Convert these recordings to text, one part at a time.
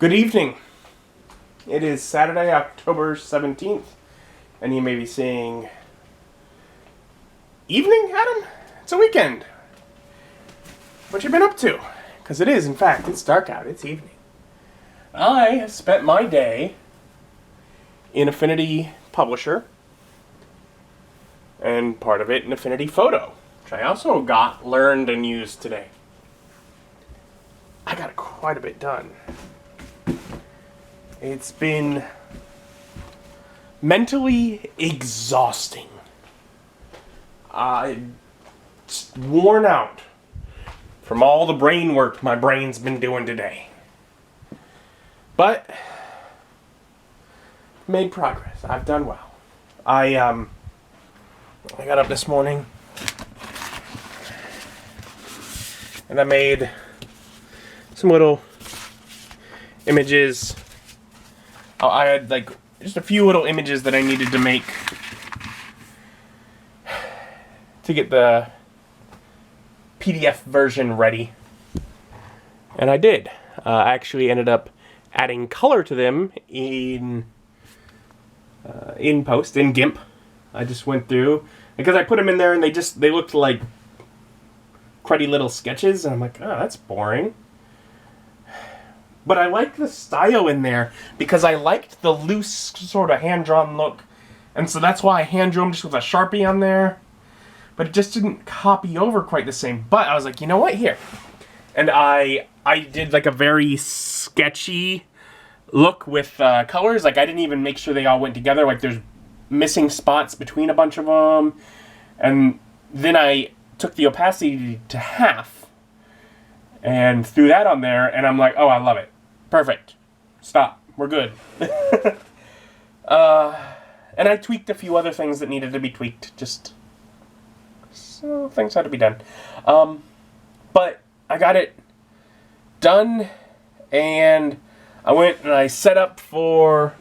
Good evening. It is Saturday, October 17th, and you may be saying, evening, Adam? It's a weekend. What you been up to? Because it is, in fact, it's dark out, it's evening. I have spent my day in Affinity Publisher, and part of it in Affinity Photo, which I also learned and used today. I got quite a bit done. It's been mentally exhausting. I'm worn out from all the brain work my brain's been doing today. But made progress. I've done well. I got up this morning and I made some little images. I had just a few little images that I needed to make to get the PDF version ready. And I did. I actually ended up adding color to them in post, in GIMP. I just went through, because I put them in there and they looked like cruddy little sketches, and I'm like, oh, that's boring. But I liked the style in there because I liked the loose sort of hand-drawn look. And so that's why I hand-drew them just with a Sharpie on there. But it just didn't copy over quite the same. But I was like, you know what? Here. And I did a very sketchy look with colors. I didn't even make sure they all went together. There's missing spots between a bunch of them. And then I took the opacity to half and threw that on there. And I'm like, oh, I love it. Perfect. Stop. We're good. And I tweaked a few other things that needed to be tweaked. Just so things had to be done. But I got it done, and I went and I set up on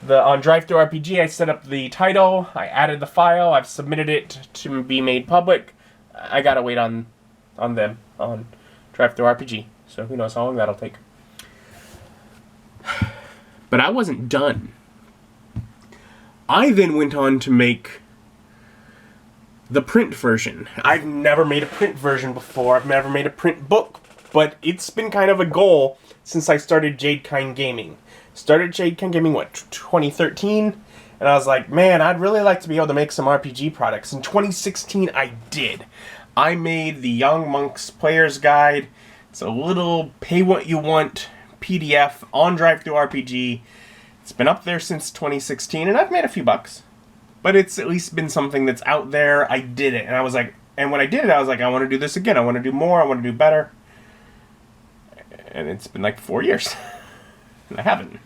DriveThruRPG, I set up the title, I added the file, I've submitted it to be made public. I gotta wait on them, on DriveThruRPG. So who knows how long that'll take. But I wasn't done. I then went on to make the print version. I've never made a print version before. I've never made a print book. But it's been kind of a goal since I started Jadekine Gaming. Started Jadekine Gaming, 2013? And I was like, man, I'd really like to be able to make some RPG products. In 2016, I did. I made the Young Monks Player's Guide. It's a little pay-what-you-want PDF on DriveThruRPG. It's been up there since 2016, and I've made a few bucks. But it's at least been something that's out there. I did it, and I was like, and when I did it, I was like, I want to do this again. I want to do more. I want to do better. And it's been 4 years, and I haven't.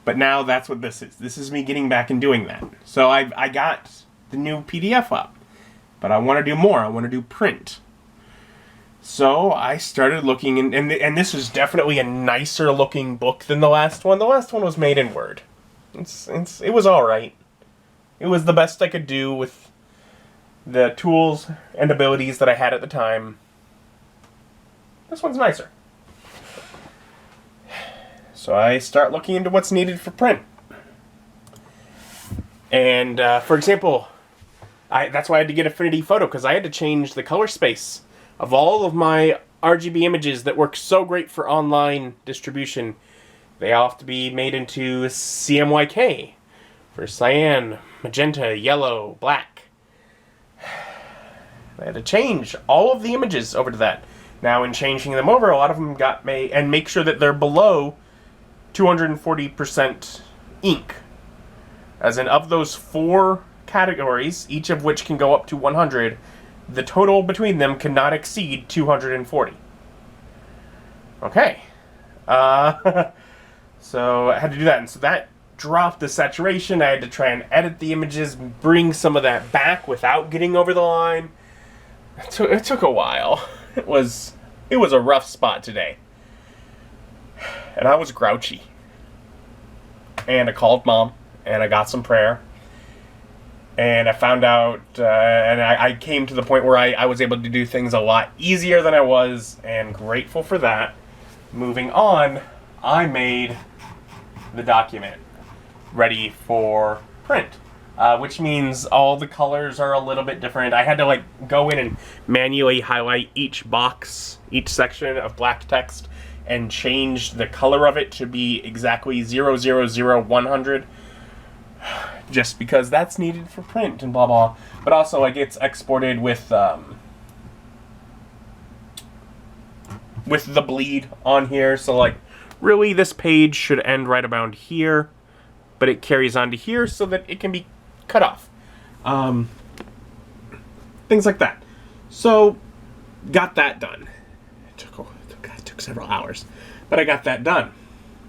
But now that's what this is. This is me getting back and doing that. So I got the new PDF up, but I want to do more. I want to do print. So I started looking, and this is definitely a nicer looking book than the last one. The last one was made in Word. It was all right. It was the best I could do with the tools and abilities that I had at the time. This one's nicer. So I start looking into what's needed for print. And for example, that's why I had to get Affinity Photo, because I had to change the color space of all of my RGB images that work so great for online distribution. They all have to be made into CMYK for cyan, magenta, yellow, black. I had to change all of the images over to that. Now, in changing them over, a lot of them got made, and make sure that they're below 240% ink. As in, of those 4 categories, each of which can go up to 100, the total between them cannot exceed 240. Okay. So I had to do that, and so that dropped the saturation. I had to try and edit the images, bring some of that back without getting over the line. It took a while. It was a rough spot today. And I was grouchy. And I called Mom, and I got some prayer. And I found out, and I came to the point where I was able to do things a lot easier than I was, and grateful for that. Moving on, I made the document ready for print. Which means all the colors are a little bit different. I had to like go in and manually highlight each box, each section of black text, and change the color of it to be exactly 000 just because that's needed for print and blah blah. But also like it's exported with the bleed on here, so like really this page should end right around here, but it carries on to here so that it can be cut off. Things like that. So, got that done. It took several hours, but I got that done.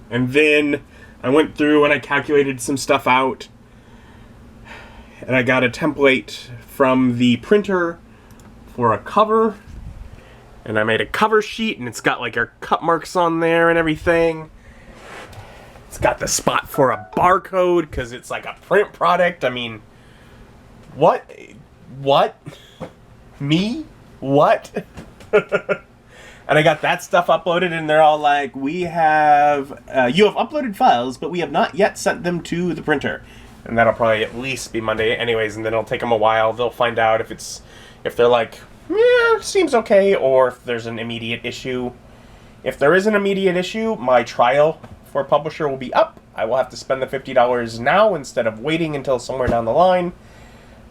And then I went through and I calculated some stuff out, and I got a template from the printer for a cover, and I made a cover sheet, and it's got like our cut marks on there and everything. It's got the spot for a barcode because it's like a print product. I mean, what? Me? What? And I got that stuff uploaded, and they're all like, you have uploaded files, but we have not yet sent them to the printer. And that'll probably at least be Monday anyways, and then it'll take them a while. They'll find out if they're like, yeah, seems okay, or if there's an immediate issue. If there is an immediate issue, my trial for publisher will be up. I will have to spend the $50 now instead of waiting until somewhere down the line.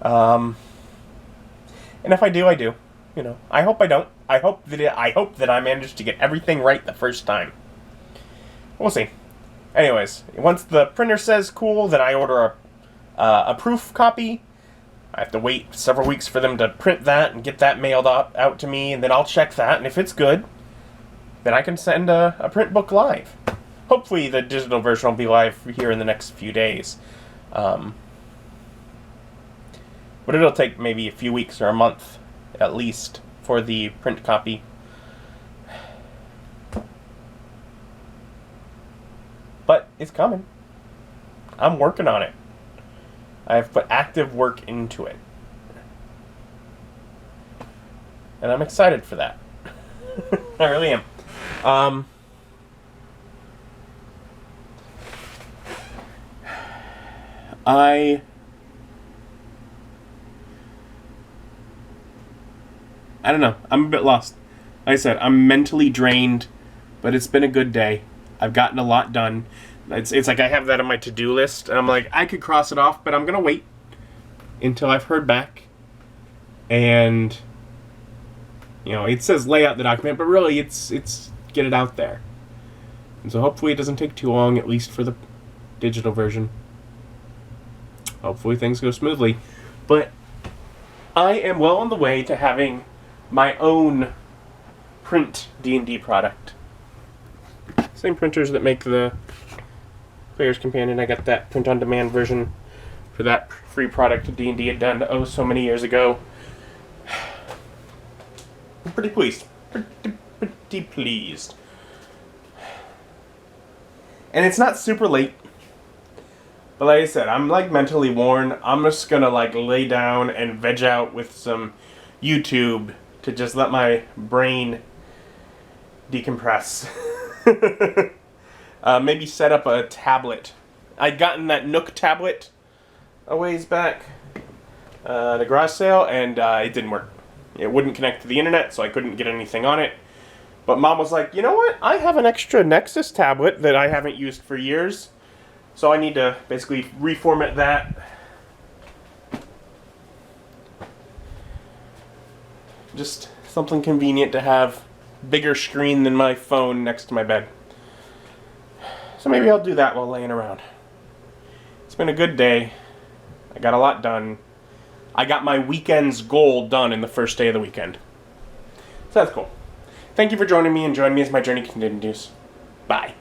And if I do, I do. You know, I hope I don't. I hope that I manage to get everything right the first time. We'll see. Anyways, once the printer says cool, then I order a proof copy. I have to wait several weeks for them to print that and get that mailed out to me, and then I'll check that, and if it's good, then I can send a print book live. Hopefully the digital version will be live here in the next few days. But it'll take maybe a few weeks or a month, at least, for the print copy. But it's coming. I'm working on it. I've put active work into it. And I'm excited for that. I really am. I don't know. I'm a bit lost. Like I said, I'm mentally drained, but it's been a good day. I've gotten a lot done. It's like I have that on my to-do list, and I'm like, I could cross it off, but I'm going to wait until I've heard back. And, you know, it says lay out the document, but really it's get it out there. And so hopefully it doesn't take too long, at least for the digital version. Hopefully things go smoothly. But I am well on the way to having my own print D&D product. Same printers that make the Player's Companion. I got that print-on-demand version for that free product D&D had done so many years ago. I'm pretty pleased. Pretty pleased. And it's not super late. But like I said, I'm like mentally worn. I'm just gonna like lay down and veg out with some YouTube to just let my brain decompress. Maybe set up a tablet. I'd gotten that Nook tablet a ways back at a garage sale, and it didn't work. It wouldn't connect to the internet, so I couldn't get anything on it. But Mom was like, you know what? I have an extra Nexus tablet that I haven't used for years. So I need to basically reformat that. Just something convenient to have. Bigger screen than my phone next to my bed. So maybe I'll do that while laying around. It's been a good day. I got a lot done. I got my weekend's goal done in the first day of the weekend. So that's cool. Thank you for joining me, and join me as my journey continues. Bye.